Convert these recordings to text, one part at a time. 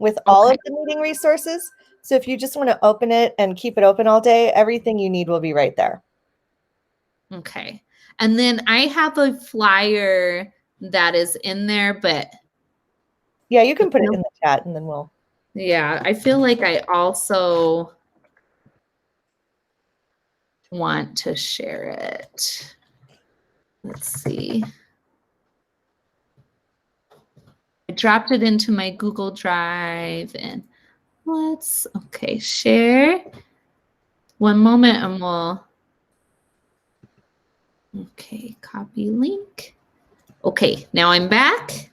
with all of the meeting resources. So if you just want to open it and keep it open all day, everything you need will be right there. Okay. And then I have a flyer that is in there, but yeah, you can put it in the chat and then we'll. Yeah, I feel like I also want to share it. Let's see. I dropped it into my Google Drive and okay, share. One moment and we'll, okay, copy link. Okay, now I'm back.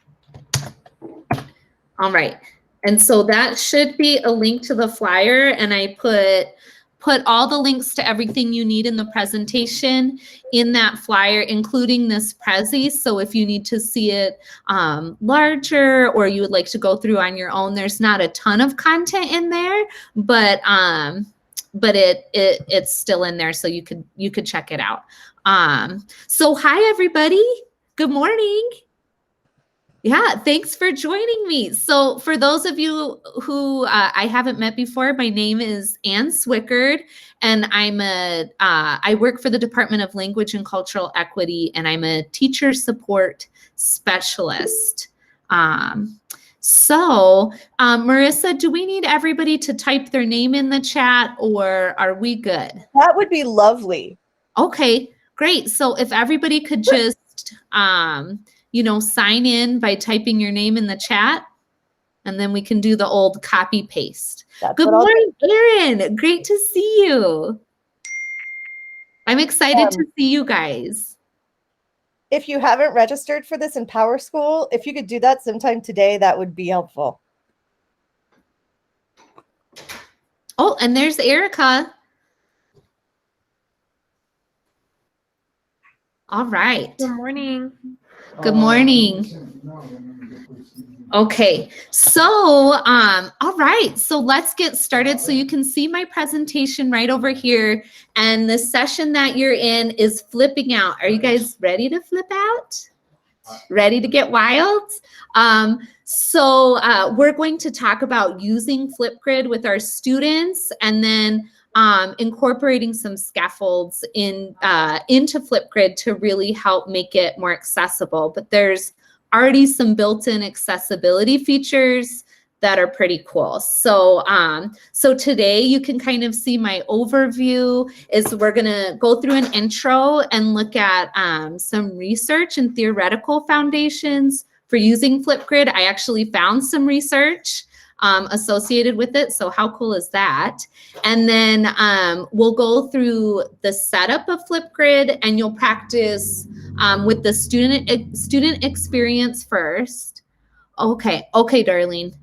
All right. And so that should be a link to the flyer, and I put all the links to everything you need in the presentation in that flyer, including this Prezi. So if you need to see it larger or you would like to go through on your own, there's not a ton of content in there, but it's still in there, so you could check it out. So hi everybody, good morning. Yeah, thanks for joining me. So for those of you who I haven't met before, my name is Ann Swickard, and I work for the Department of Language and Cultural Equity, and I'm a teacher support specialist. Marissa, do we need everybody to type their name in the chat, or are we good? That would be lovely. Okay, great. So if everybody could just sign in by typing your name in the chat, and then we can do the old copy paste. Good morning, Erin. Great to see you. I'm excited to see you guys. If you haven't registered for this in Power School, if you could do that sometime today, that would be helpful. Oh, and there's Erica. All right. Good morning. Good morning. Okay, so all right, so let's get started. So you can see my presentation right over here, and the session that you're in is flipping out. Are you guys ready to flip out? Ready to get wild? We're going to talk about using FlipGrid with our students, and then incorporating some scaffolds into FlipGrid to really help make it more accessible. But there's already some built-in accessibility features that are pretty cool. So today you can kind of see my overview is we're gonna go through an intro and look at some research and theoretical foundations for using FlipGrid. I actually found some research associated with it. So how cool is that? And then we'll go through the setup of FlipGrid, and you'll practice with the student experience first. Okay, Darlene.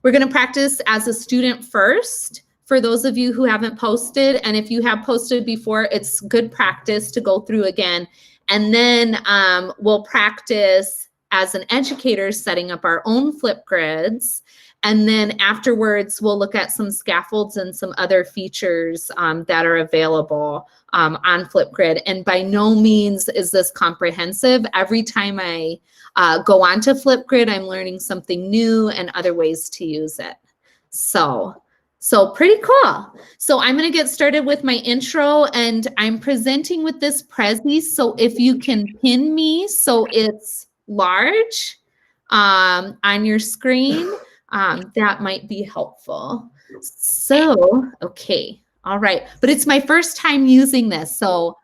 We're gonna practice as a student first for those of you who haven't posted. And if you have posted before, it's good practice to go through again. And then we'll practice as an educator setting up our own FlipGrids. And then afterwards, we'll look at some scaffolds and some other features that are available on FlipGrid. And by no means is this comprehensive. Every time I go onto FlipGrid, I'm learning something new and other ways to use it. So pretty cool. So I'm going to get started with my intro, and I'm presenting with this Prezi. So if you can pin me so it's large on your screen, that might be helpful. So, okay, all right. But it's my first time using this. So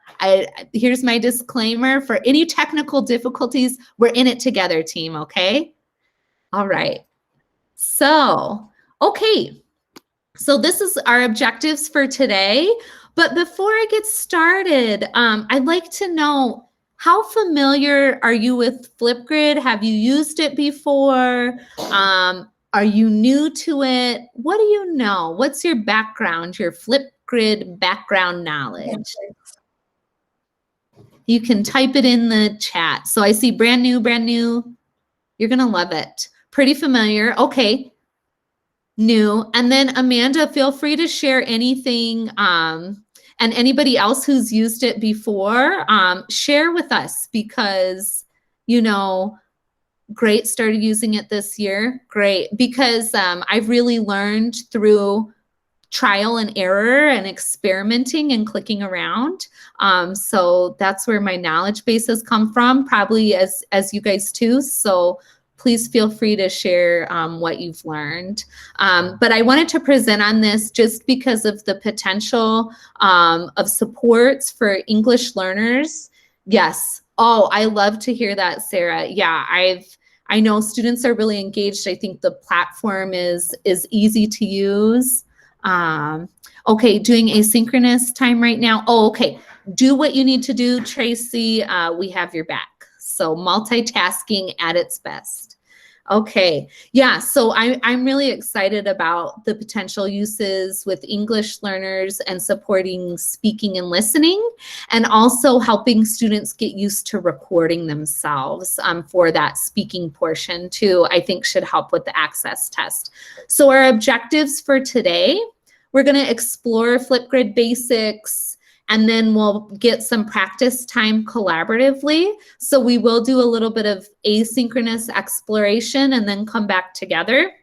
here's my disclaimer. For any technical difficulties, we're in it together, team, okay? All right. So, okay. So this is our objectives for today. But before I get started, I'd like to know, how familiar are you with FlipGrid? Have you used it before? Are you new to it? What do you know? What's your background, your FlipGrid background knowledge? You can type it in the chat. So I see brand new, brand new. You're gonna love it. Pretty familiar, okay. New. And then Amanda, feel free to share anything, and anybody else who's used it before, share with us, because, Great, started using it this year. Great, because I've really learned through trial and error and experimenting and clicking around. So that's where my knowledge base has come from, probably as you guys too. So please feel free to share what you've learned. But I wanted to present on this just because of the potential of supports for English learners. Yes. Oh, I love to hear that, Sarah. Yeah, I know students are really engaged. I think the platform is easy to use. Okay, doing asynchronous time right now. Oh, okay. Do what you need to do, Tracy. We have your back. So multitasking at its best. Okay, yeah, so I'm really excited about the potential uses with English learners and supporting speaking and listening, and also helping students get used to recording themselves for that speaking portion too, I think should help with the access test. So our objectives for today, we're gonna explore FlipGrid basics, and then we'll get some practice time collaboratively. So we will do a little bit of asynchronous exploration and then come back together.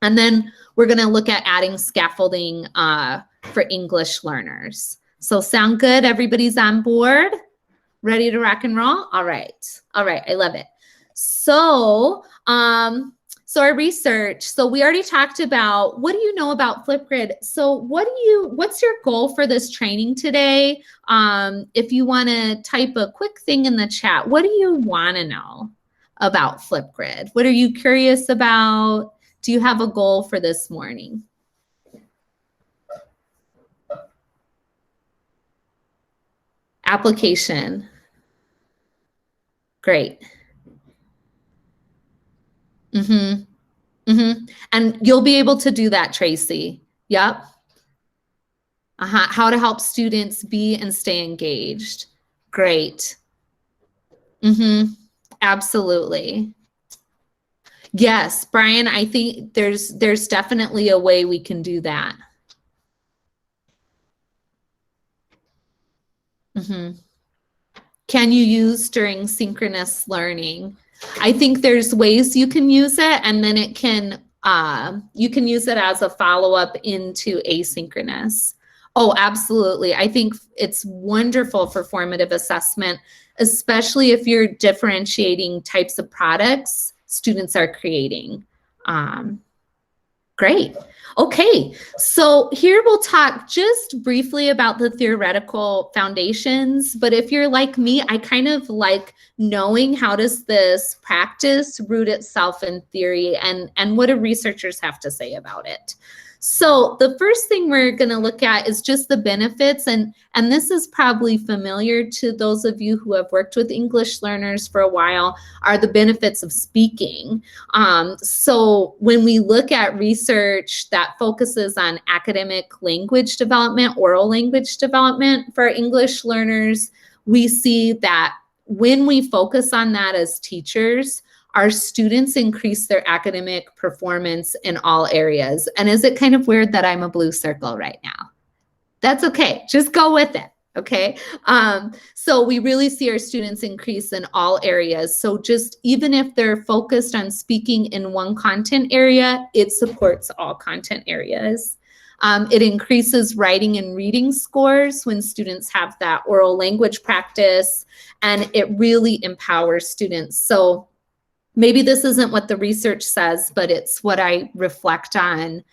And then we're gonna look at adding scaffolding for English learners. So sound good? Everybody's on board? Ready to rock and roll? All right, I love it. So, so our research, so we already talked about, what do you know about FlipGrid? So what's your goal for this training today? If you wanna type a quick thing in the chat, what do you wanna know about FlipGrid? What are you curious about? Do you have a goal for this morning? Application. Great. And you'll be able to do that, Tracy. Yep. How to help students be and stay engaged. Great. Absolutely. Yes, Brian, I think there's definitely a way we can do that. Can you use during synchronous learning? I think there's ways you can use it, and then it can you can use it as a follow-up into asynchronous. Oh, absolutely. I think it's wonderful for formative assessment, especially if you're differentiating types of products students are creating. Great. Okay, so here we'll talk just briefly about the theoretical foundations, but if you're like me, I kind of like knowing how does this practice root itself in theory, and what do researchers have to say about it. So the first thing we're going to look at is just the benefits, and this is probably familiar to those of you who have worked with English learners for a while, are the benefits of speaking. So when we look at research that focuses on academic language development, oral language development for English learners, we see that when we focus on that as teachers, our students increase their academic performance in all areas. And is it kind of weird that I'm a blue circle right now? That's okay, just go with it, okay? So we really see our students increase in all areas. So just even if they're focused on speaking in one content area, it supports all content areas. It increases writing and reading scores when students have that oral language practice, and it really empowers students. So maybe this isn't what the research says, but it's what I reflect on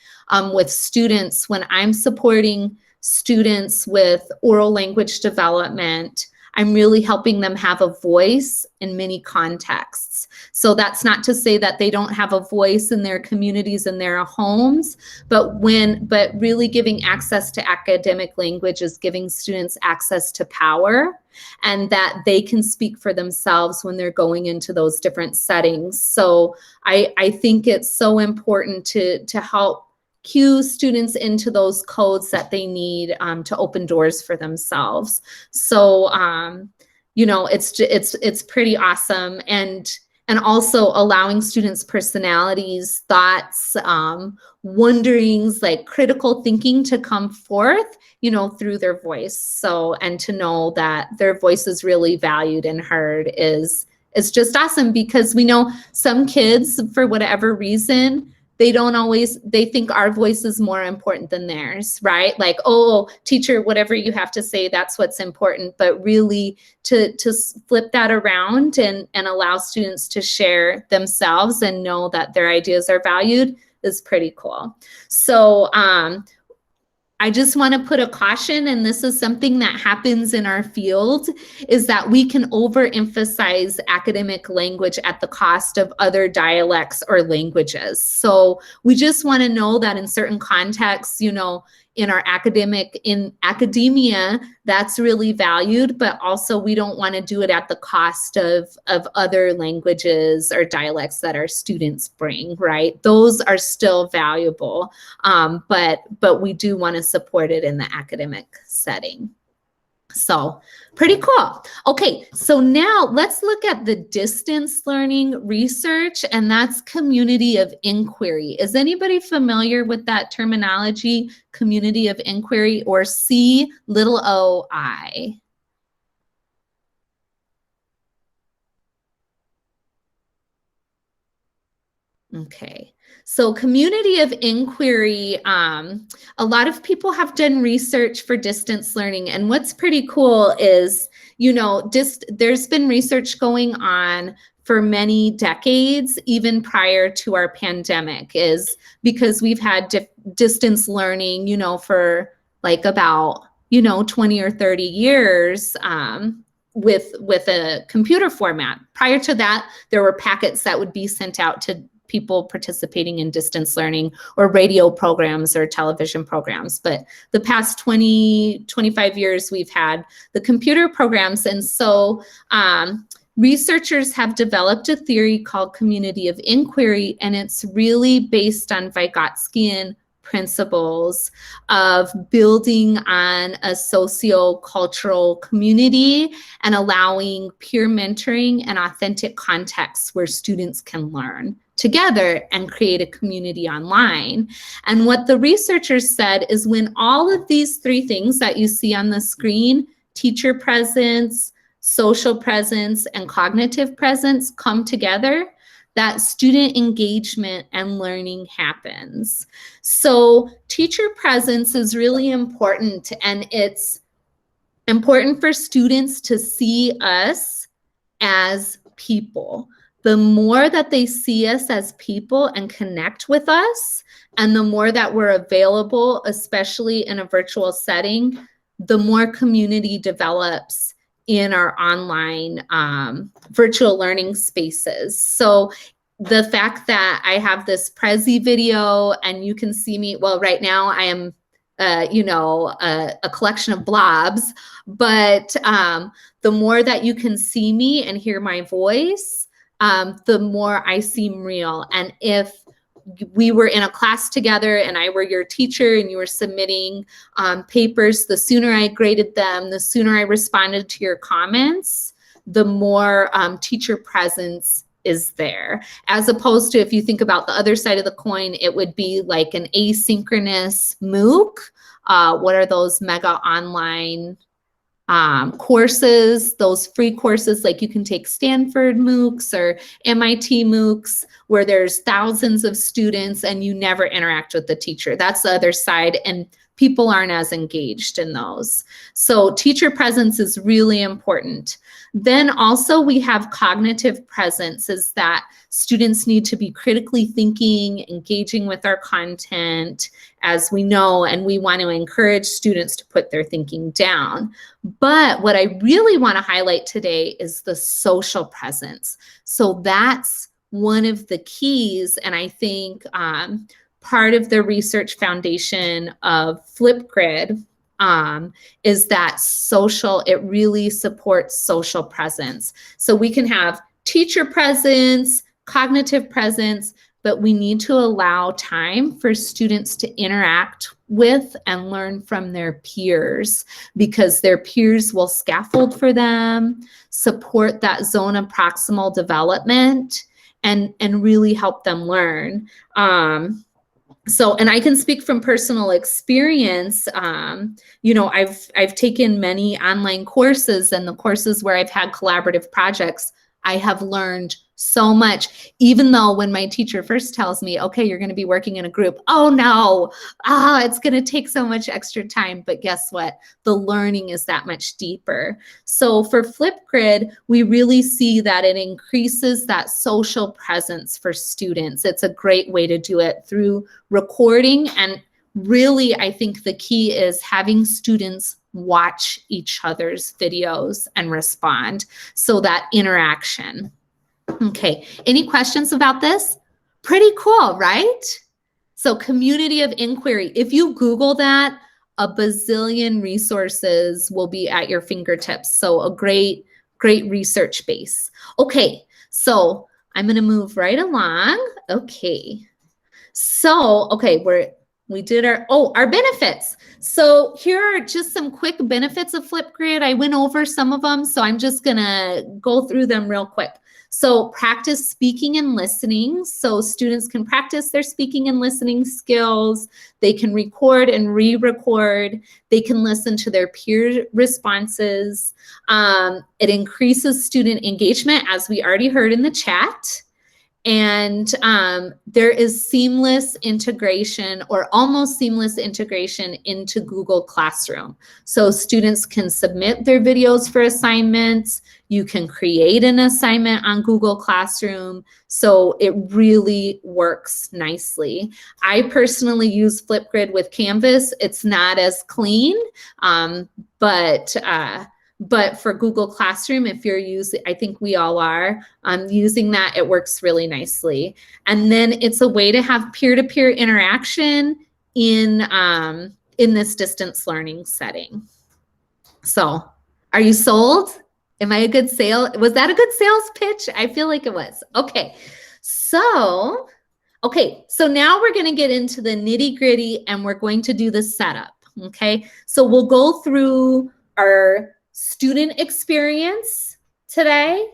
with students when I'm supporting students with oral language development. I'm really helping them have a voice in many contexts. So that's not to say that they don't have a voice in their communities and their homes, but really giving access to academic language is giving students access to power, and that they can speak for themselves when they're going into those different settings. So I think it's so important to help cue students into those codes that they need to open doors for themselves. So, you know, it's pretty awesome. And also allowing students' personalities, thoughts, wonderings, like critical thinking to come forth, you know, through their voice. So, and to know that their voice is really valued and heard is is just awesome, because we know some kids, for whatever reason, they think our voice is more important than theirs, right? Like, oh, teacher, whatever you have to say, that's what's important. But really to flip that around and allow students to share themselves and know that their ideas are valued is pretty cool. So I just want to put a caution, and this is something that happens in our field, is that we can overemphasize academic language at the cost of other dialects or languages. So we just want to know that in certain contexts, you know, in academia, that's really valued, but also we don't want to do it at the cost of other languages or dialects that our students bring, right? Those are still valuable, but we do want to support it in the academic setting. So pretty cool. Okay, so now let's look at the distance learning research, and that's community of inquiry. Is anybody familiar with that terminology, community of inquiry, or COI? Okay, so community of inquiry, a lot of people have done research for distance learning, and what's pretty cool is, you know, there's been research going on for many decades, even prior to our pandemic, is because we've had distance learning, you know, for like about, you know, 20 or 30 years, with a computer format. Prior to that, there were packets that would be sent out to people participating in distance learning, or radio programs or television programs. But the past 20, 25 years, we've had the computer programs. And so researchers have developed a theory called community of inquiry, and it's really based on Vygotskian principles of building on a socio-cultural community and allowing peer mentoring and authentic contexts where students can learn together and create a community online. And what the researchers said is, when all of these three things that you see on the screen, teacher presence, social presence, and cognitive presence, come together, that student engagement and learning happens. So teacher presence is really important, and it's important for students to see us as people. The more that they see us as people and connect with us, and the more that we're available, especially in a virtual setting, the more community develops in our online virtual learning spaces. So the fact that I have this Prezi video and you can see me, well, right now I am you know, a collection of blobs, but the more that you can see me and hear my voice, the more I seem real. And if we were in a class together and I were your teacher and you were submitting papers, the sooner I graded them, the sooner I responded to your comments, the more teacher presence is there. As opposed to, if you think about the other side of the coin, it would be like an asynchronous MOOC. What are those mega online courses, those free courses, like you can take Stanford MOOCs or MIT MOOCs, where there's thousands of students and you never interact with the teacher. That's the other side, and people aren't as engaged in those. So teacher presence is really important. Then also we have cognitive presence, is that students need to be critically thinking, engaging with our content, as we know, and we want to encourage students to put their thinking down. But what I really want to highlight today is the social presence. So that's one of the keys, and I think part of the research foundation of FlipGrid is that it really supports social presence. So we can have teacher presence, cognitive presence, but we need to allow time for students to interact with and learn from their peers, because their peers will scaffold for them, support that zone of proximal development, and really help them learn. So, and I can speak from personal experience. You know, I've taken many online courses, and the courses where I've had collaborative projects, I have learned so much, even though when my teacher first tells me, okay, you're going to be working in a group, oh no, it's going to take so much extra time. But guess what? The learning is that much deeper. So for FlipGrid, we really see that it increases that social presence for students. It's a great way to do it through recording, and really, I think the key is having students watch each other's videos and respond. So that interaction. Okay, any questions about this? Pretty cool, right? So community of inquiry. If you Google that, a bazillion resources will be at your fingertips. So a great research base. Okay, so I'm gonna move right along. Okay, so, okay, we did our benefits. So here are just some quick benefits of FlipGrid. I went over some of them, so I'm just gonna go through them real quick. So practice speaking and listening. So students can practice their speaking and listening skills. They can record and re-record. They can listen to their peer responses. It increases student engagement, as we already heard in the chat. And there is seamless integration, or almost seamless integration, into Google Classroom. So students can submit their videos for assignments. You can create an assignment on Google Classroom. So it really works nicely. I personally use FlipGrid with Canvas. It's not as clean, but for Google Classroom, if you're using, I think we all are using that, it works really nicely. And then it's a way to have peer-to-peer interaction in this distance learning setting. So, are you sold? Am I a good sale? Was that a good sales pitch? I feel like it was. Okay, so now we're going to get into the nitty-gritty, and we're going to do the setup. Okay, so we'll go through our student experience today.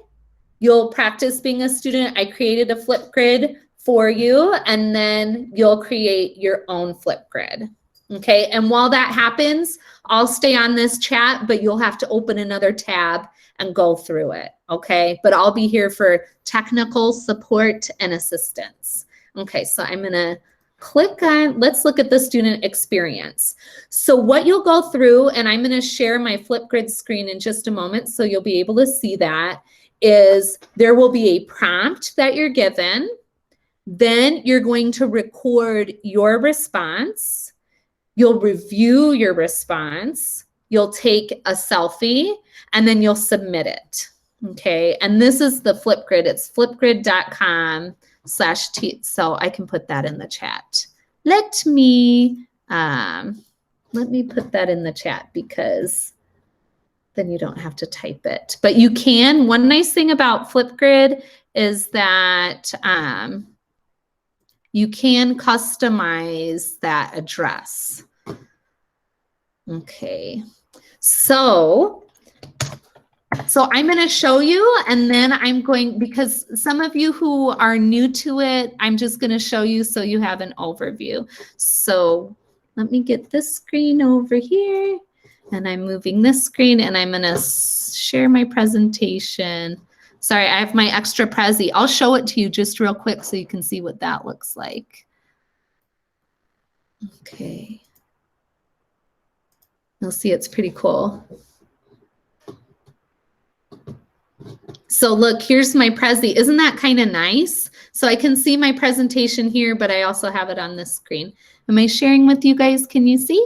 You'll practice being a student. I created a FlipGrid for you, and then you'll create your own FlipGrid. Okay, and while that happens, I'll stay on this chat, but you'll have to open another tab and go through it. Okay, but I'll be here for technical support and assistance. Okay, so I'm gonna click on, let's look at the student experience. So what you'll go through, and I'm going to share my FlipGrid screen in just a moment so you'll be able to see that, is there will be a prompt that you're given. Then you're going to record your response. You'll review your response. You'll take a selfie, and then you'll submit it. Okay, and this is the FlipGrid. It's flipgrid.com/, so I can put that in the chat. Let me put that in the chat, because then you don't have to type it. But you can. One nice thing about FlipGrid is that you can customize that address. Okay, so I'm going to show you, and then I'm going, because some of you who are new to it, I'm just going to show you so you have an overview. So let me get this screen over here, and I'm moving this screen, and I'm going to share my presentation. Sorry, I have my extra Prezi. I'll show it to you just real quick so you can see what that looks like. Okay. You'll see it's pretty cool. So look, here's my Prezi. Isn't that kind of nice? So I can see my presentation here, but I also have it on this screen. Am I sharing with you guys? Can you see?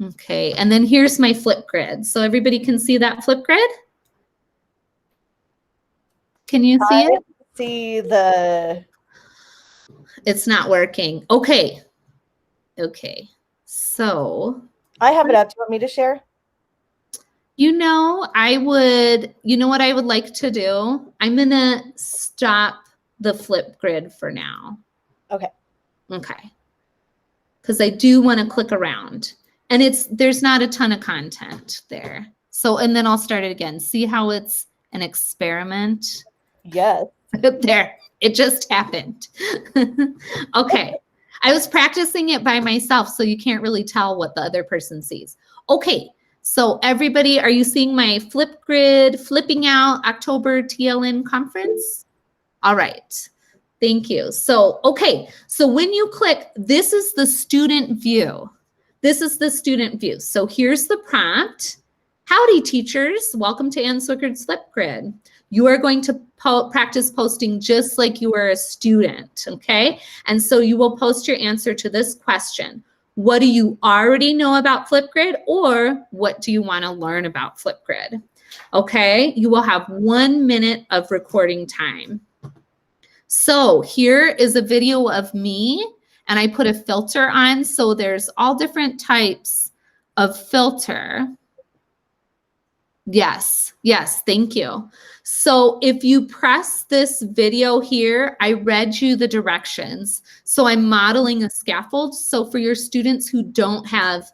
Okay, and then here's my FlipGrid. So everybody can see that FlipGrid? Can you see it? See the... It's not working. Okay. Okay, so... I have it up. Do you want me to share? You know what I would like to do? I'm going to stop the FlipGrid for now. Okay. Okay. Because I do want to click around. And there's not a ton of content there. So, and then I'll start it again. See how it's an experiment? Yes. There, it just happened. Okay. I was practicing it by myself, so you can't really tell what the other person sees. Okay. So everybody, are you seeing my FlipGrid Flipping Out October TLN conference? All right. Thank you. So, okay. So when you click, this is the student view. This is the student view. So here's the prompt. Howdy, teachers. Welcome to Ann Swickard's FlipGrid. You are going to practice posting just like you were a student, okay? And so you will post your answer to this question. What do you already know about FlipGrid, or what do you want to learn about FlipGrid? Okay, you will have 1 minute of recording time. So here is a video of me, and I put a filter on, so there's all different types of filter. Yes, yes, thank you. So if you press this video here, I read you the directions. So I'm modeling a scaffold. So for your students who don't have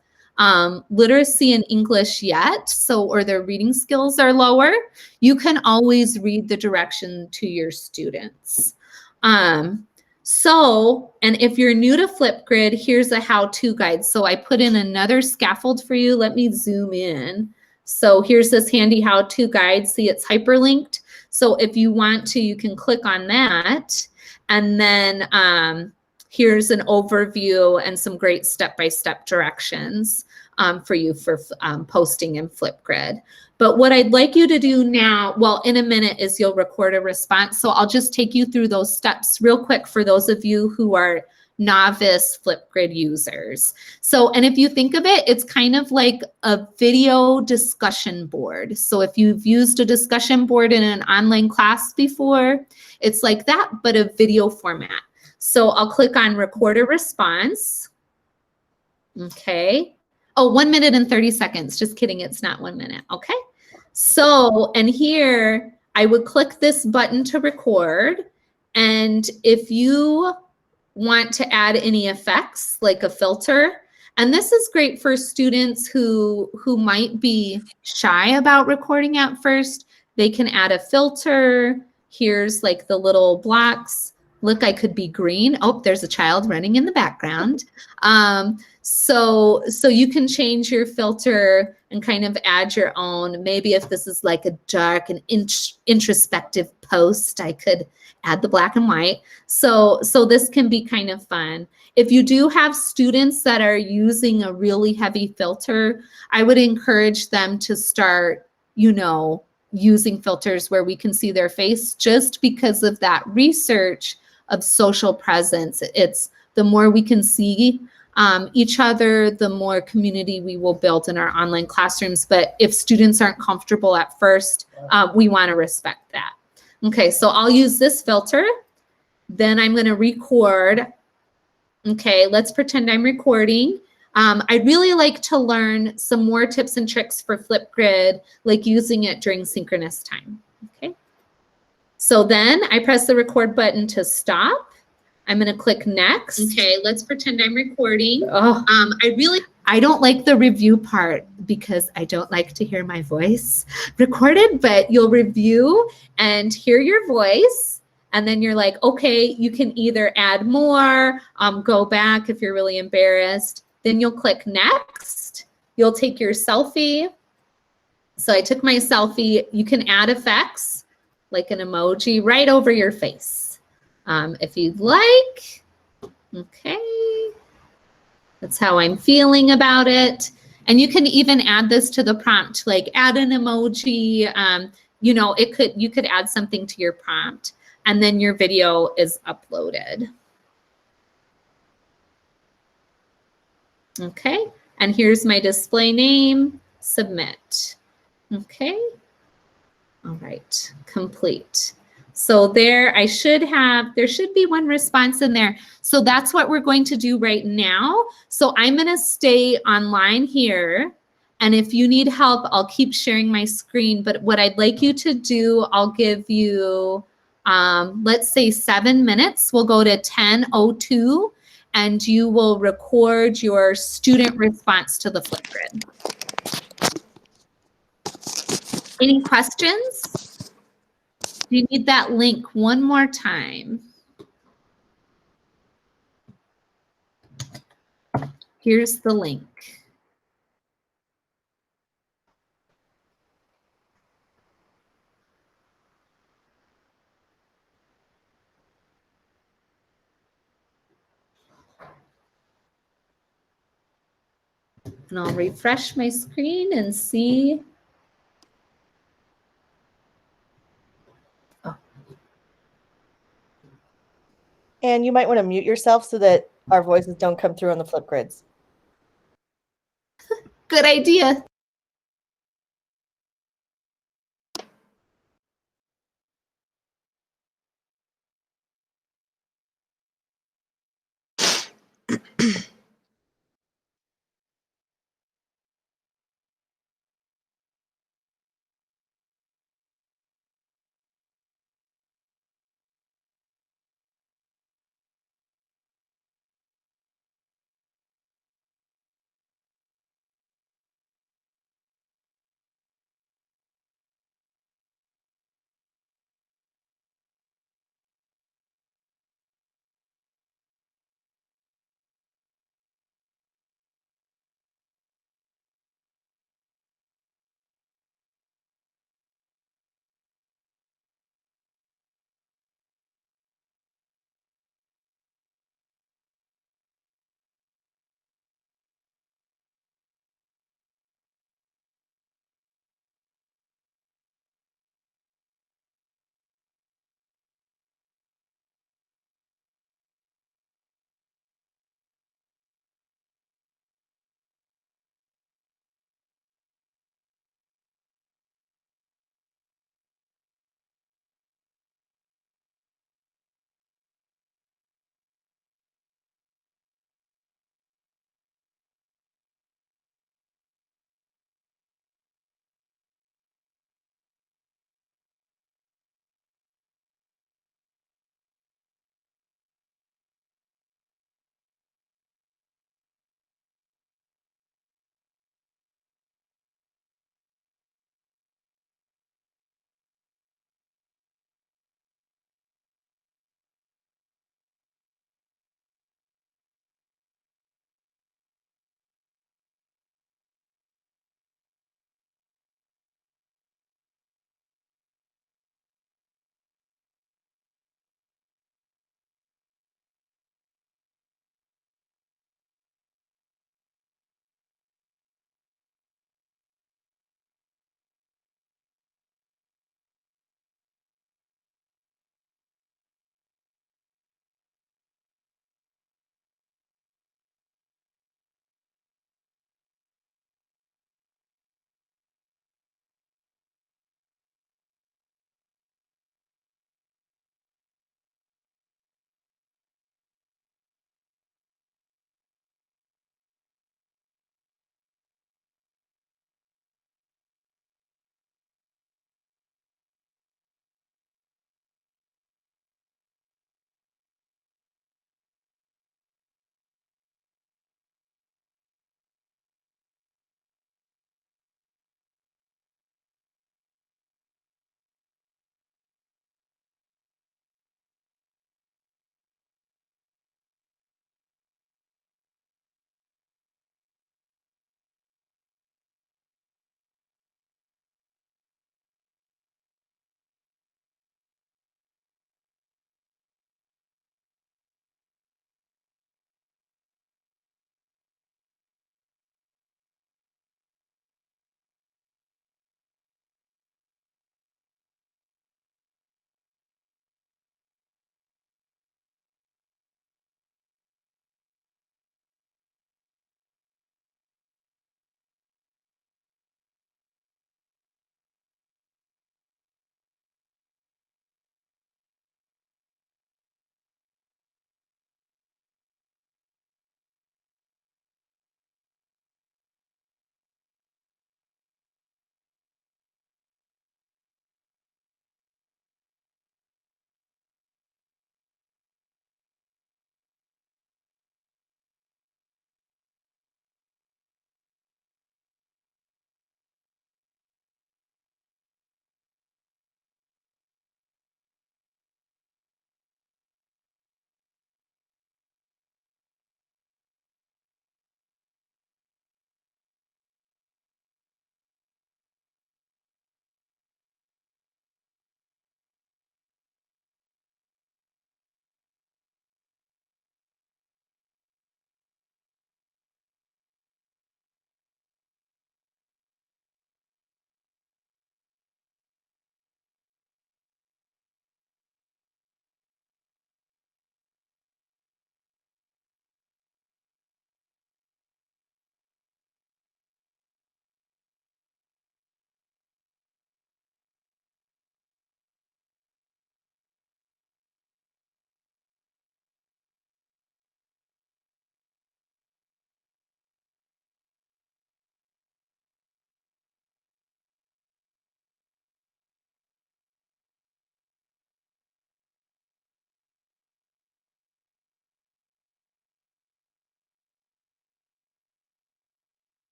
literacy in English yet, or their reading skills are lower, you can always read the direction to your students. And if you're new to FlipGrid, here's a how-to guide. So I put in another scaffold for you. Let me zoom in. So here's this handy how-to guide. See, it's hyperlinked. So if you want to, you can click on that. And then here's an overview and some great step-by-step directions for you for posting in FlipGrid. But what I'd like you to do now, well, in a minute, is you'll record a response. So I'll just take you through those steps real quick for those of you who are novice FlipGrid users. So, and if you think of it, it's kind of like a video discussion board. So if you've used a discussion board in an online class before, it's like that, but a video format. So I'll click on record a response. Okay. Oh, 1 minute and 30 seconds. Just kidding. It's not 1 minute. Okay. So, and here I would click this button to record. And if you want to add any effects like a filter, and this is great for students who might be shy about recording at first, they can add a filter. Here's like the little blocks. Look, I could be green. Oh, there's a child running in the background. So you can change your filter and kind of add your own. Maybe if this is like a dark and introspective post, I could add the black and white. So this can be kind of fun. If you do have students that are using a really heavy filter, I would encourage them to start, using filters where we can see their face, just because of that research of social presence. It's the more we can see each other, the more community we will build in our online classrooms. But if students aren't comfortable at first, we want to respect that. Okay, so I'll use this filter. Then I'm going to record. Okay, let's pretend I'm recording. I'd really like to learn some more tips and tricks for FlipGrid, like using it during synchronous time. Okay, so then I press the record button to stop. I'm going to click next. Okay, let's pretend I'm recording. Oh, I don't like the review part because I don't like to hear my voice recorded, but you'll review and hear your voice. And then you're like, okay, you can either add more, go back if you're really embarrassed. Then you'll click next. You'll take your selfie. So I took my selfie. You can add effects like an emoji right over your face if you'd like. Okay. That's how I'm feeling about it. And you can even add this to the prompt, like add an emoji. You could add something to your prompt, and then your video is uploaded. Okay, and here's my display name, submit. Okay, all right, complete. So there should be one response in there. So that's what we're going to do right now. So I'm going to stay online here. And if you need help, I'll keep sharing my screen. But what I'd like you to do, I'll give you, let's say 7 minutes. We'll go to 10:02, and you will record your student response to the FlipGrid. Any questions? You need that link one more time. Here's the link. And I'll refresh my screen and see. Oh. And you might want to mute yourself so that our voices don't come through on the FlipGrids. Good idea.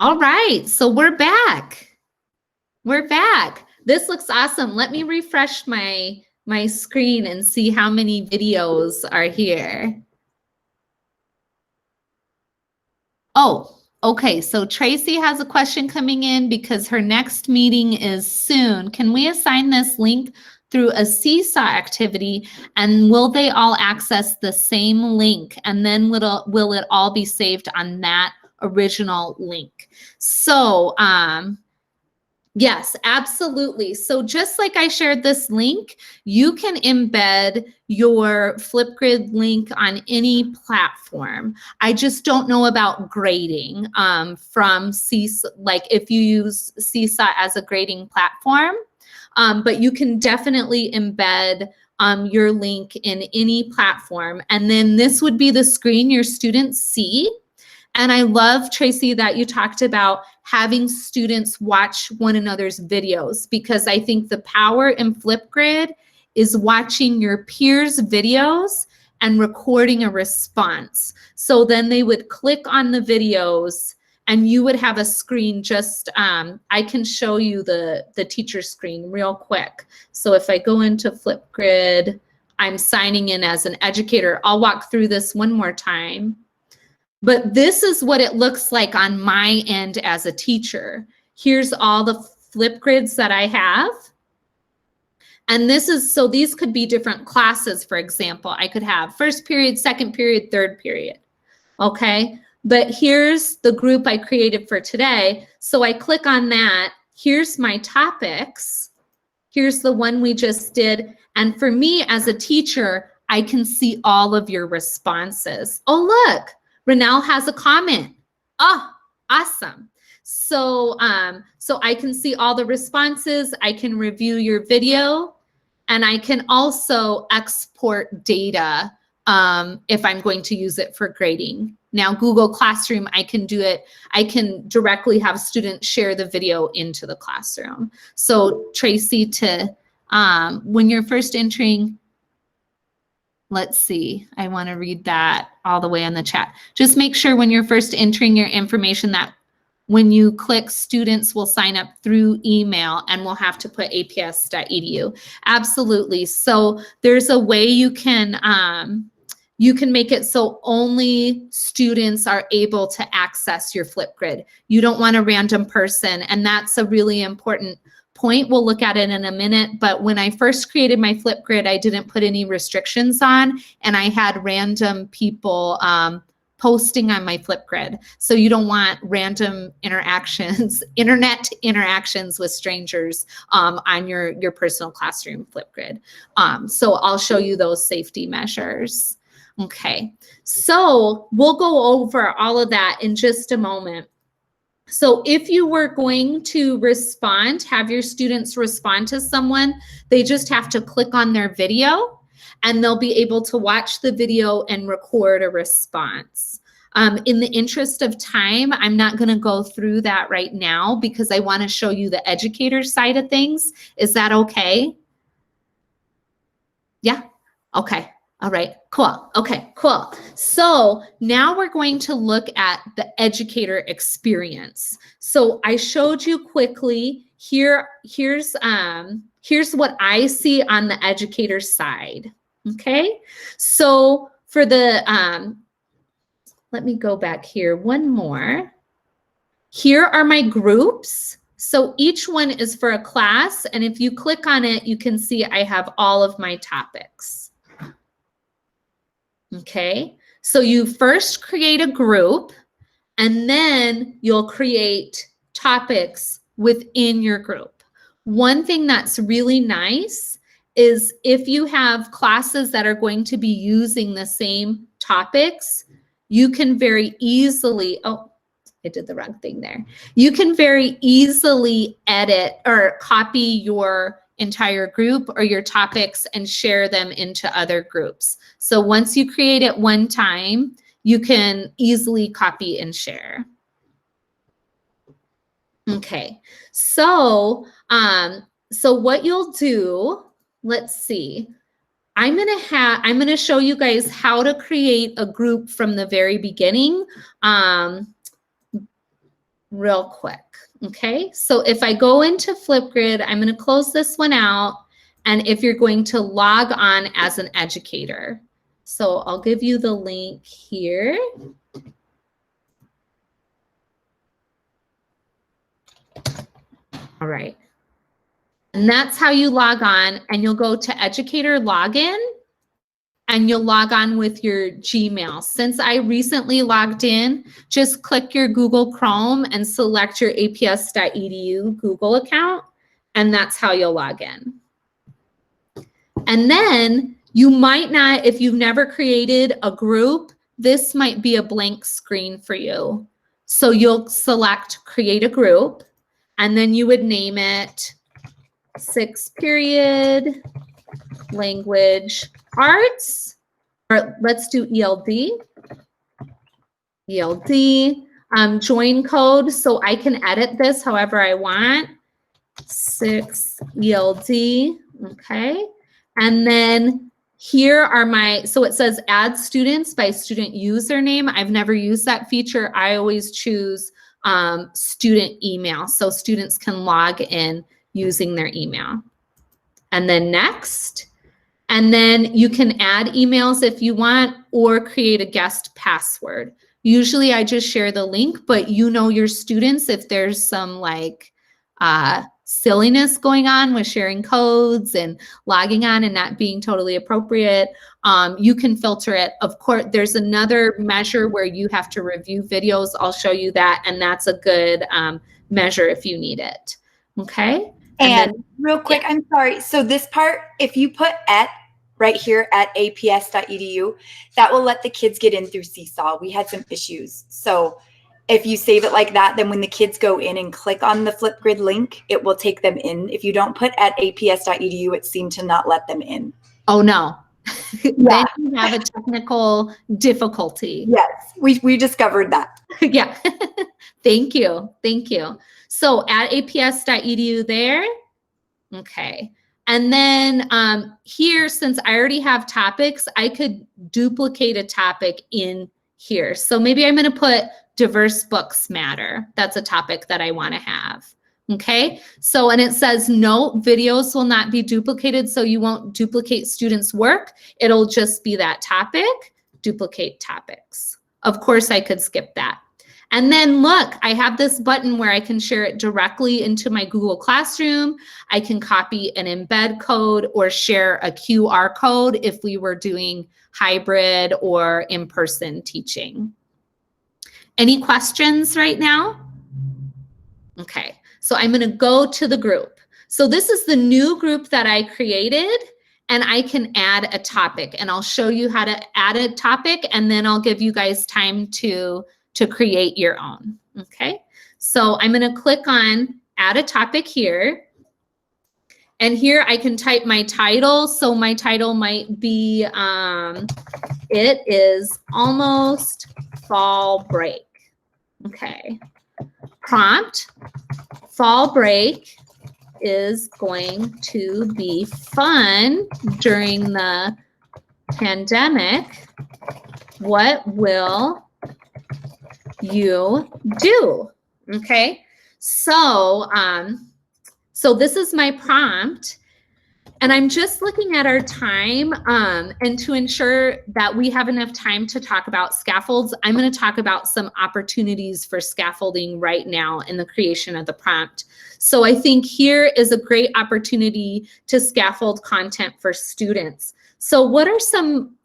All right, so we're back. We're back. This looks awesome. Let me refresh my screen and see how many videos are here. Oh, okay. So Tracy has a question coming in because her next meeting is soon. Can we assign this link through a Seesaw activity, and will they all access the same link? And then will it all be saved on that original link? So, yes, absolutely. So just like I shared this link, you can embed your FlipGrid link on any platform. I just don't know about grading from Seesaw, like if you use Seesaw as a grading platform, but you can definitely embed your link in any platform. And then this would be the screen your students see. And I love, Tracy, that you talked about having students watch one another's videos, because I think the power in FlipGrid is watching your peers' videos and recording a response. So then they would click on the videos and you would have a screen just, I can show you the teacher screen real quick. So if I go into FlipGrid, I'm signing in as an educator. I'll walk through this one more time. But this is what it looks like on my end as a teacher. Here's all the FlipGrids that I have. And this is, so these could be different classes, for example. I could have first period, second period, third period, okay? But here's the group I created for today. So I click on that. Here's my topics. Here's the one we just did. And for me as a teacher, I can see all of your responses. Oh, look. Renelle has a comment. Oh, awesome. So, so I can see all the responses. I can review your video, and I can also export data if I'm going to use it for grading. Now, Google Classroom, I can do it. I can directly have students share the video into the classroom. So Tracy, when you're first entering, let's see, I want to read that all the way on the chat. Just make sure when you're first entering your information that when you click, students will sign up through email and we'll have to put aps.edu. Absolutely. So there's a way you can make it so only students are able to access your FlipGrid. You don't want a random person, and that's a really important point. We'll look at it in a minute, but when I first created my FlipGrid, I didn't put any restrictions on, and I had random people posting on my FlipGrid. So you don't want random interactions, internet interactions with strangers on your personal classroom FlipGrid. So I'll show you those safety measures. Okay, so we'll go over all of that in just a moment. So if you were going to respond, have your students respond to someone, they just have to click on their video and they'll be able to watch the video and record a response. In the interest of time, I'm not going to go through that right now because I want to show you the educator side of things. Is that okay? Yeah? Okay. All right, cool. Okay, cool. So now we're going to look at the educator experience. So I showed you quickly here's what I see on the educator side. Okay, so for the let me go back here one more. Here are my groups. So each one is for a class, and if you click on it, you can see I have all of my topics. Okay, so you first create a group and then you'll create topics within your group. One thing that's really nice is if you have classes that are going to be using the same topics, you can very easily, oh, I did the wrong thing there. You can very easily edit or copy your entire group or your topics and share them into other groups. So once you create it one time, you can easily copy and share. Okay, so what you'll do, let's see. I'm gonna show you guys how to create a group from the very beginning. real quick. Okay, so if I go into FlipGrid, I'm going to close this one out. And if you're going to log on as an educator, so I'll give you the link here. All right. And that's how you log on, and you'll go to Educator Login and you'll log on with your Gmail. Since I recently logged in, just click your Google Chrome and select your aps.edu Google account, and that's how you'll log in. And then you might not, if you've never created a group, this might be a blank screen for you. So you'll select create a group, and then you would name it 6th period language arts, or let's do ELD. ELD, join code, so I can edit this however I want. 6 ELD, okay. And then here are my, so it says add students by student username. I've never used that feature. I always choose student email, so students can log in using their email. And then next. And then you can add emails if you want, or create a guest password. Usually I just share the link, but you know your students, if there's some like silliness going on with sharing codes and logging on and not being totally appropriate, you can filter it. Of course, there's another measure where you have to review videos. I'll show you that, and that's a good measure if you need it. Okay. And then, real quick, yeah. I'm sorry. So this part, if you put at right here at aps.edu, that will let the kids get in through Seesaw. We had some issues. So if you save it like that, then when the kids go in and click on the FlipGrid link, it will take them in. If you don't put at aps.edu, it seemed to not let them in. Oh, no. Yeah. Then you have a technical difficulty. Yes, we discovered that. Yeah. Thank you. Thank you. So at aps.edu there. Okay. And then here, since I already have topics, I could duplicate a topic in here. So maybe I'm going to put diverse books matter. That's a topic that I want to have. Okay. So, and it says no, videos will not be duplicated. So you won't duplicate students' work. It'll just be that topic, duplicate topics. Of course, I could skip that. And then look, I have this button where I can share it directly into my Google Classroom. I can copy an embed code or share a QR code if we were doing hybrid or in-person teaching. Any questions right now? Okay, so I'm going to go to the group. So this is the new group that I created, and I can add a topic, and I'll show you how to add a topic, and then I'll give you guys time to create your own. Okay, so I'm going to click on add a topic here. And here I can type my title. So my title might be, it is almost fall break. Okay. Prompt, fall break is going to be fun during the pandemic. What will you do? Okay, so so this is my prompt, and I'm just looking at our time, and to ensure that we have enough time to talk about scaffolds, I'm going to talk about some opportunities for scaffolding right now in the creation of the prompt. So I think here is a great opportunity to scaffold content for students. So what are some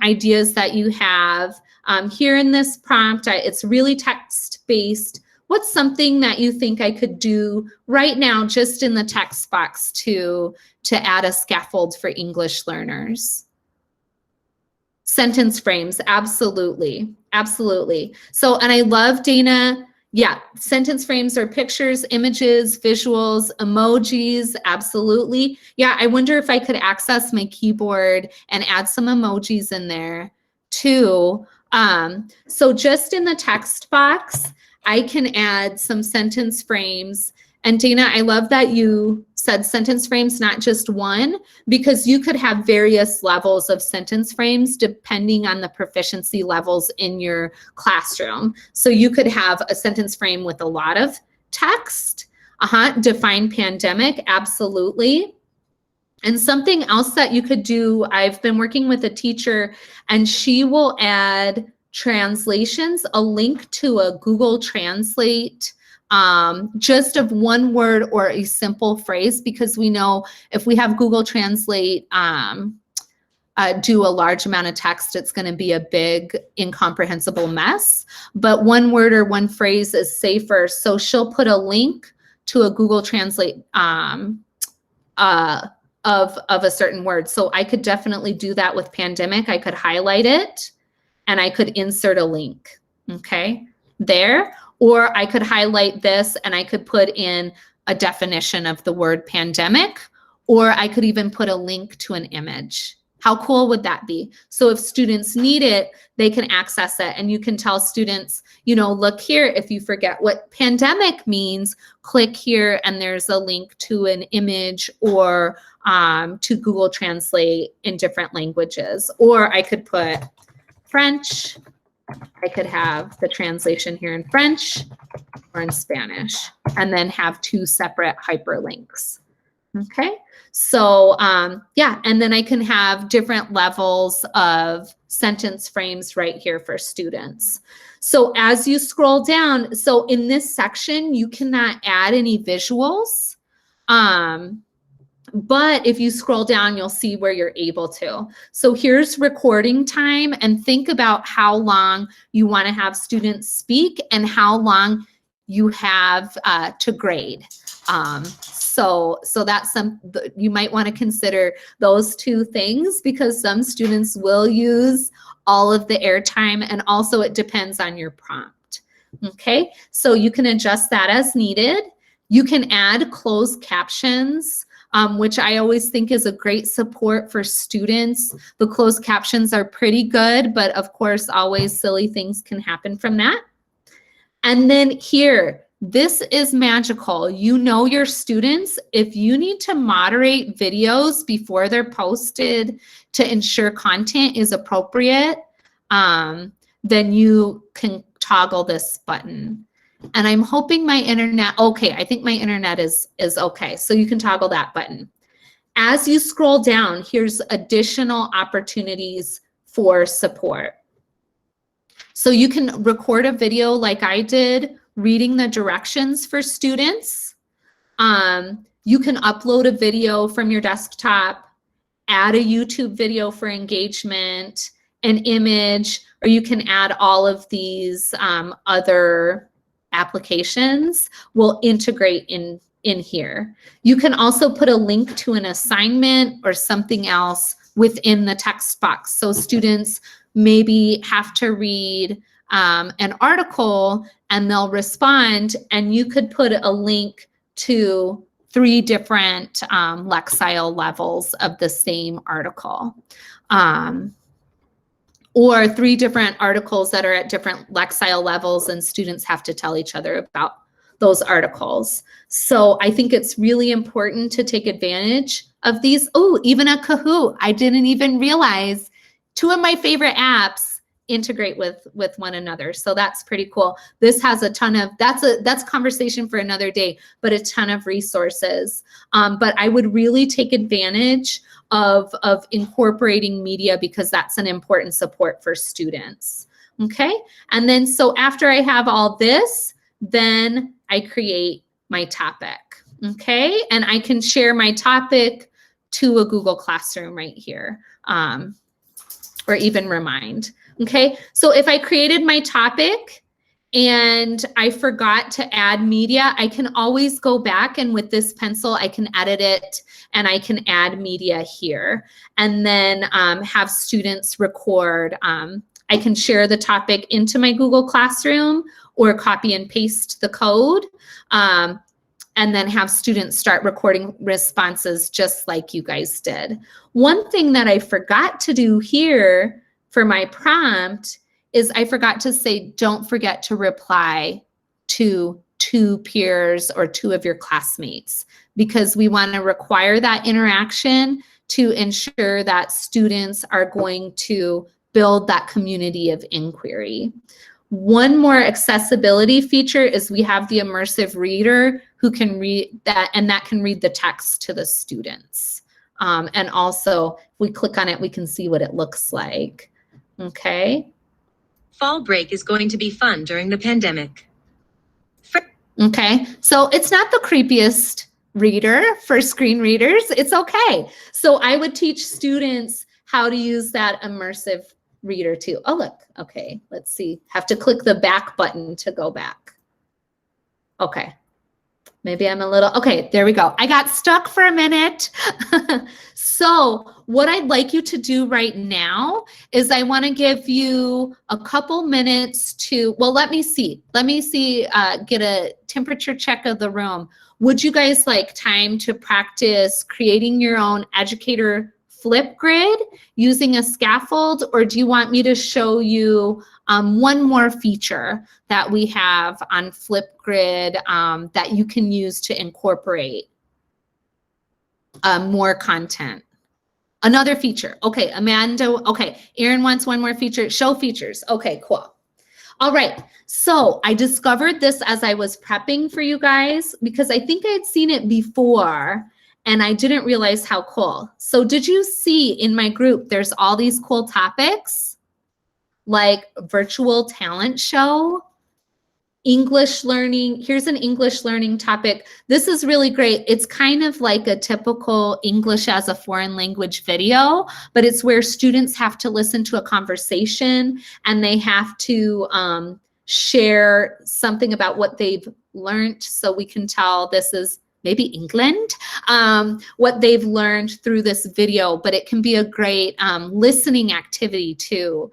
ideas that you have here in this prompt? It's really text-based. What's something that you think I could do right now just in the text box to add a scaffold for English learners? Sentence frames, absolutely, absolutely. So, and I love, Dana, yeah, sentence frames are pictures, images, visuals, emojis, absolutely. Yeah, I wonder if I could access my keyboard and add some emojis in there too. So just in the text box, I can add some sentence frames, And Dana, I love that you said sentence frames, not just one, because you could have various levels of sentence frames depending on the proficiency levels in your classroom. So you could have a sentence frame with a lot of text, define pandemic, absolutely. And something else that you could do, I've been working with a teacher and she will add translations, a link to a Google Translate, just of one word or a simple phrase, because we know if we have Google Translate do a large amount of text, it's going to be a big, incomprehensible mess. But one word or one phrase is safer. So she'll put a link to a Google Translate of a certain word. So I could definitely do that with pandemic. I could highlight it and I could insert a link, okay, there. Or I could highlight this and I could put in a definition of the word pandemic, or I could even put a link to an image. How cool would that be? So if students need it, they can access it, and you can tell students, you know, look here, if you forget what pandemic means, click here and there's a link to an image or to Google Translate in different languages. Or I could put French. I could have the translation here in French or in Spanish, and then have two separate hyperlinks. Okay, so yeah, and then I can have different levels of sentence frames right here for students. So as you scroll down, so in this section, you cannot add any visuals. But if you scroll down, you'll see where you're able to. So here's recording time, and think about how long you want to have students speak and how long you have to grade. So that's you might want to consider those two things, because some students will use all of the airtime, and also it depends on your prompt. Okay, so you can adjust that as needed. You can add closed captions, which I always think is a great support for students. The closed captions are pretty good, but of course, always silly things can happen from that. And then here, this is magical. You know your students. If you need to moderate videos before they're posted to ensure content is appropriate, then you can toggle this button. And I'm hoping my internet, okay, I think my internet is okay. So you can toggle that button. As you scroll down, here's additional opportunities for support. So you can record a video like I did, reading the directions for students. You can upload a video from your desktop, add a YouTube video for engagement, an image, or you can add all of these other applications will integrate in here. You can also put a link to an assignment or something else within the text box. So students maybe have to read an article and they'll respond, and you could put a link to 3 different Lexile levels of the same article. Or 3 different articles that are at different Lexile levels, and students have to tell each other about those articles. So I think it's really important to take advantage of these. Oh, even a Kahoot. I didn't even realize 2 of my favorite apps integrate with one another. So that's pretty cool. This has a ton of, that's conversation for another day, but a ton of resources. But I would really take advantage of incorporating media, because that's an important support for students. Okay, and then so after I have all this, then I create my topic. Okay, and I can share my topic to a Google Classroom right here, or even Remind. Okay, so if I created my topic and I forgot to add media, I can always go back, and with this pencil, I can edit it and I can add media here, and then have students record. I can share the topic into my Google Classroom or copy and paste the code, and then have students start recording responses just like you guys did. One thing that I forgot to do here for my prompt is I forgot to say, don't forget to reply to two peers or two of your classmates, because we want to require that interaction to ensure that students are going to build that community of inquiry. One more accessibility feature is we have the immersive reader who can read that, and that can read the text to the students. And also, if we click on it, we can see what it looks like. Okay. Fall break is going to be fun during the pandemic. Okay, so it's not the creepiest reader for screen readers. It's okay. So I would teach students how to use that immersive reader too. Oh, look. Okay, let's see. Have to click the back button to go back. Okay. Maybe I'm a little, okay, there we go. I got stuck for a minute. So what I'd like you to do right now is I want to give you a couple minutes to, well, let me see, get a temperature check of the room. Would you guys like time to practice creating your own Educator FlipGrid using a scaffold, or do you want me to show you one more feature that we have on FlipGrid that you can use to incorporate more content? Another feature. Okay, Amanda. Okay, Erin wants one more feature. Show features. Okay, cool. All right, so I discovered this as I was prepping for you guys because I think I had seen it before and I didn't realize how cool. So did you see in my group, there's all these cool topics like virtual talent show, English learning. Here's an English learning topic. This is really great. It's kind of like a typical English as a foreign language video, but it's where students have to listen to a conversation and they have to share something about what they've learned, so we can tell this is maybe England, what they've learned through this video, but it can be a great listening activity too.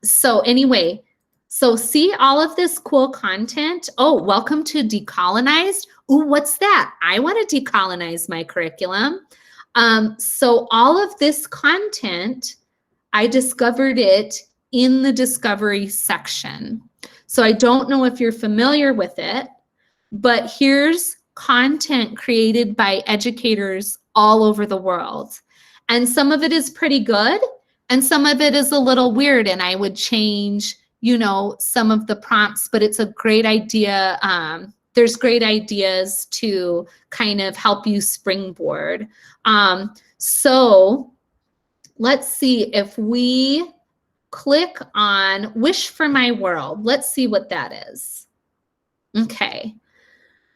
So anyway, so see all of this cool content. Oh, welcome to Decolonized. Ooh, what's that? I want to decolonize my curriculum. So all of this content, I discovered it in the discovery section. So I don't know if you're familiar with it, but here's content created by educators all over the world. And some of it is pretty good, and some of it is a little weird, and I would change, you know, some of the prompts, but it's a great idea. There's great ideas to kind of help you springboard. So let's see if we click on Wish for My World. Let's see what that is. Okay.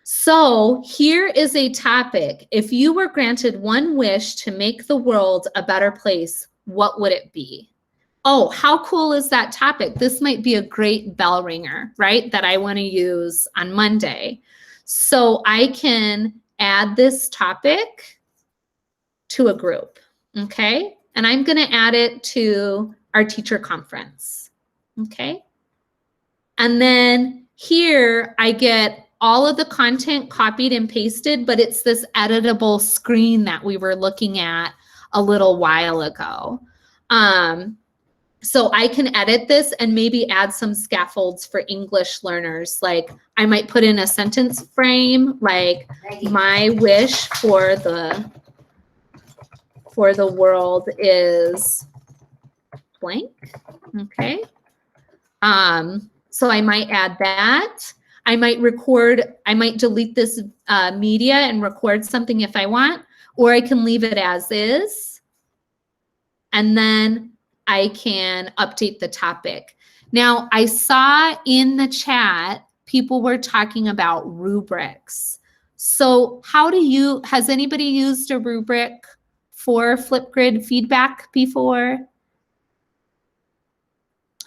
So here is a topic. If you were granted one wish to make the world a better place, what would it be? Oh, how cool is that topic? This might be a great bell ringer, right? That I want to use on Monday. So I can add this topic to a group, okay? And I'm going to add it to our teacher conference, okay? And then here I get all of the content copied and pasted, but it's this editable screen that we were looking at a little while ago. So I can edit this and maybe add some scaffolds for English learners. Like I might put in a sentence frame, like my wish for the world is blank, okay? So I might add that. I might delete this media and record something if I want, or I can leave it as is. And then I can update the topic. Now, I saw in the chat, people were talking about rubrics. So has anybody used a rubric for FlipGrid feedback before?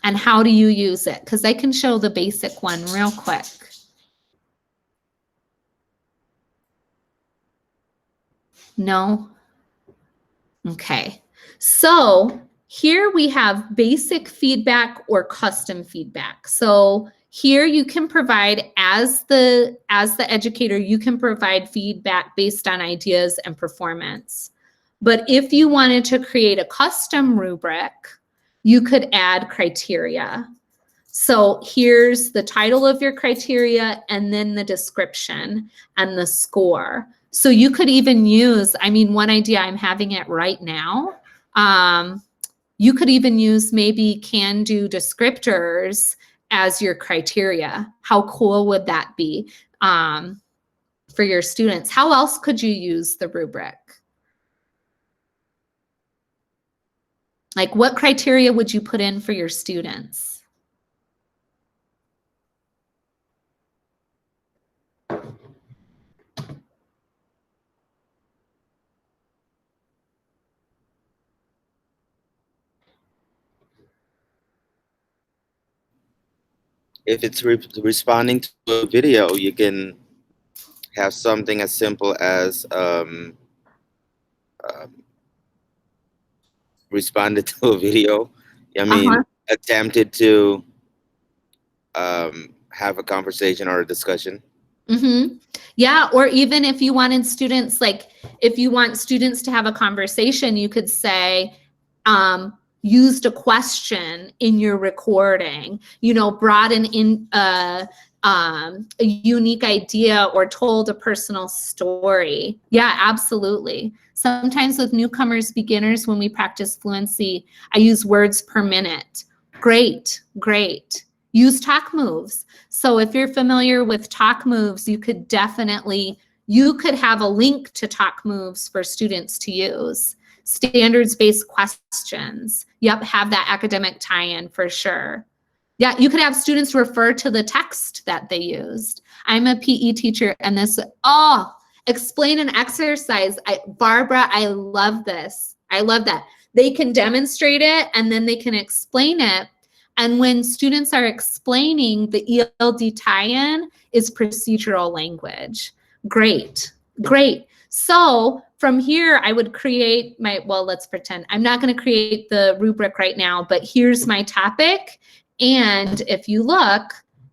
And how do you use it? Because I can show the basic one real quick. No? Okay. So here we have basic feedback or custom feedback. So here you can provide, as the educator, you can provide feedback based on ideas and performance. But if you wanted to create a custom rubric, you could add criteria. So here's the title of your criteria and then the description and the score. So you could even use, I mean, one idea, I'm having it right now. You could even use maybe can-do descriptors as your criteria. How cool would that be for your students? How else could you use the rubric? Like, what criteria would you put in for your students? If it's responding to a video, you can have something as simple as responded to a video. I mean, attempted to have a conversation or a discussion. Mm-hmm. Yeah, or even if you wanted students, like if you want students to have a conversation, you could say, used a question in your recording, you know, brought in a unique idea or told a personal story. Yeah, absolutely. Sometimes with newcomers, beginners, when we practice fluency, I use words per minute. Great, great. Use talk moves. So if you're familiar with talk moves, you could definitely, you could have a link to talk moves for students to use. Standards-based questions. Yep, have that academic tie-in for sure. Yeah, you could have students refer to the text that they used. I'm a PE teacher and this, explain an exercise. Barbara, I love this. I love that. They can demonstrate it and then they can explain it. And when students are explaining, the ELD tie-in is procedural language. Great, great. So from here, I would create my, well, let's pretend I'm not going to create the rubric right now, but here's my topic. And if you look,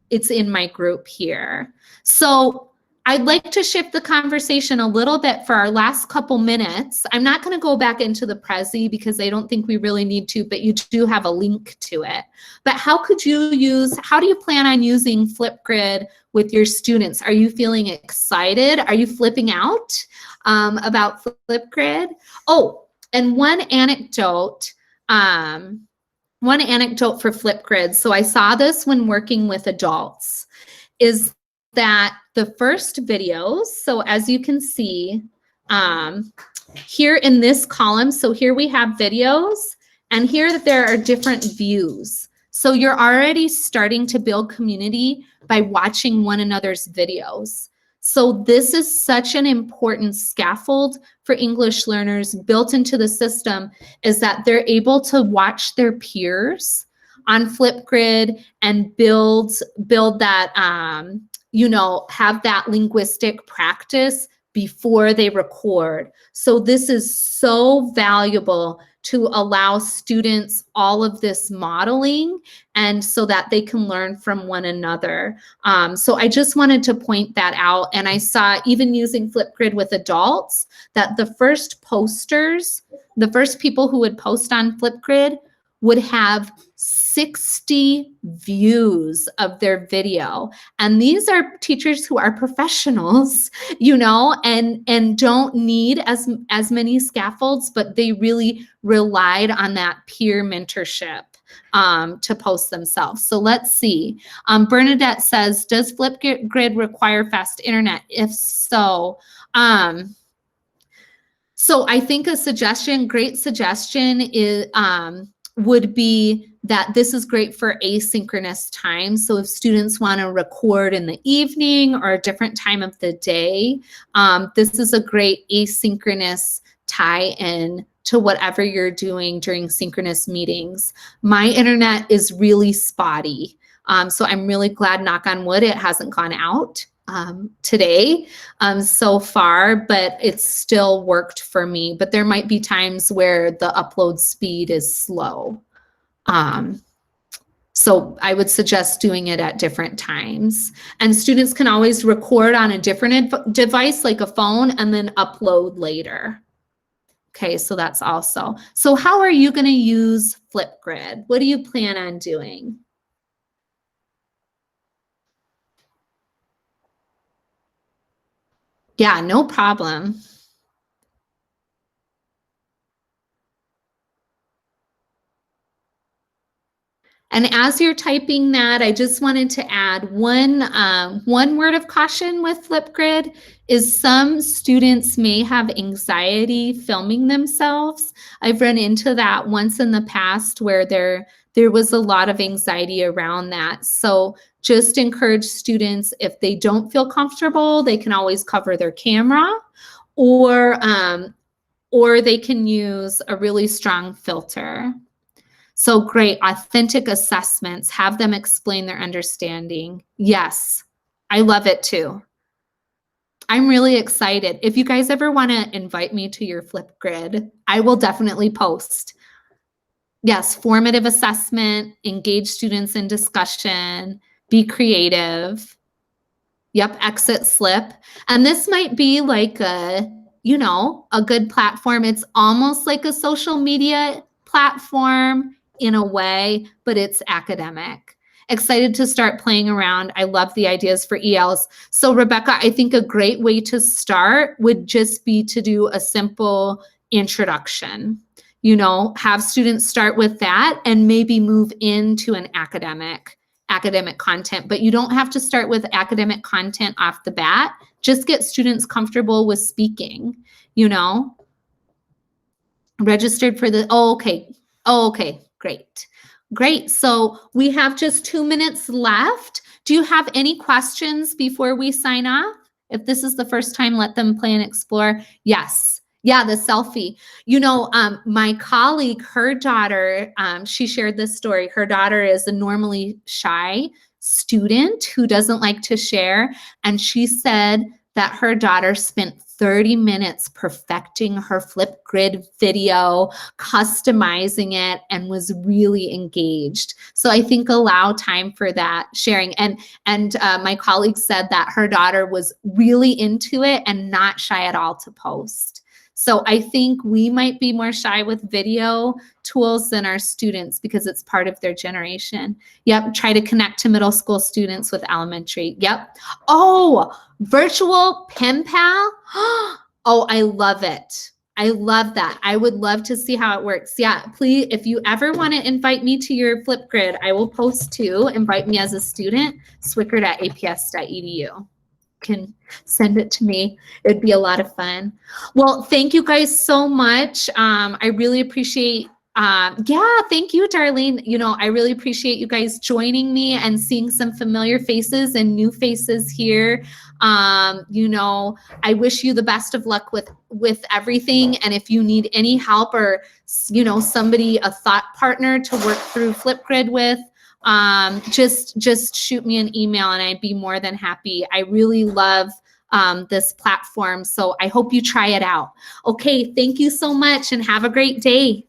it's in my group here. So I'd like to shift the conversation a little bit for our last couple minutes. I'm not going to go back into the Prezi because I don't think we really need to, but you do have a link to it. But how could you use, how do you plan on using FlipGrid with your students? Are you feeling excited? Are you flipping out about FlipGrid? Oh, and one anecdote for FlipGrid. So I saw this when working with adults, is that the first videos, so as you can see here in this column, so here we have videos and here there are different views. So you're already starting to build community by watching one another's videos. So this is such an important scaffold for English learners built into the system, is that they're able to watch their peers on FlipGrid and build that, you know, have that linguistic practice before they record. So this is so valuable to allow students all of this modeling and so that they can learn from one another. So I just wanted to point that out. And I saw even using FlipGrid with adults that the first posters, the first people who would post on FlipGrid would have 60 views of their video. And these are teachers who are professionals, you know, and don't need as many scaffolds, but they really relied on that peer mentorship to post themselves. So let's see. Bernadette says, does FlipGrid require fast internet? If so, so I think a suggestion, great suggestion is, would be that this is great for asynchronous time. So if students want to record in the evening or a different time of the day, this is a great asynchronous tie-in to whatever you're doing during synchronous meetings. My internet is really spotty. So I'm really glad, knock on wood, it hasn't gone out today so far, but it's still worked for me. But there might be times where the upload speed is slow. So I would suggest doing it at different times. And students can always record on a different device like a phone and then upload later. Okay, so that's also. So how are you going to use FlipGrid? What do you plan on doing? Yeah, no problem. And as you're typing that, I just wanted to add one word of caution with FlipGrid is some students may have anxiety filming themselves. I've run into that once in the past where there was a lot of anxiety around that. So just encourage students, if they don't feel comfortable, they can always cover their camera, or they can use a really strong filter. So great, authentic assessments, have them explain their understanding. Yes, I love it too. I'm really excited. If you guys ever want to invite me to your FlipGrid, I will definitely post. Yes, formative assessment, engage students in discussion, be creative. Yep, exit slip. And this might be like a good platform. It's almost like a social media platform in a way, but it's academic. Excited to start playing around. I love the ideas for ELs. So Rebecca, I think a great way to start would just be to do a simple introduction. Have students start with that and maybe move into an academic content, but you don't have to start with academic content off the bat. Just get students comfortable with speaking, registered for the, okay, great. So we have just 2 minutes left. Do you have any questions before we sign off? If this is the first time, let them play and explore. Yes. Yeah, the selfie. My colleague, her daughter, she shared this story. Her daughter is a normally shy student who doesn't like to share. And she said that her daughter spent 30 minutes perfecting her FlipGrid video, customizing it, and was really engaged. So I think allow time for that sharing. And my colleague said that her daughter was really into it and not shy at all to post. So I think we might be more shy with video tools than our students because it's part of their generation. Yep, try to connect to middle school students with elementary. Yep. Oh, virtual pen pal. Oh, I love it. I love that. I would love to see how it works. Yeah, please, if you ever want to invite me to your FlipGrid, I will post too. Invite me as a student, swickard@aps.edu. Can send it to me. It'd be a lot of fun. Well, thank you guys so much. I really appreciate, thank you, Darlene. I really appreciate you guys joining me and seeing some familiar faces and new faces here. I wish you the best of luck with everything. And if you need any help or, somebody, a thought partner to work through FlipGrid with, just shoot me an email and I'd be more than happy. I really love this platform, so I hope you try it out. Okay, thank you so much and have a great day.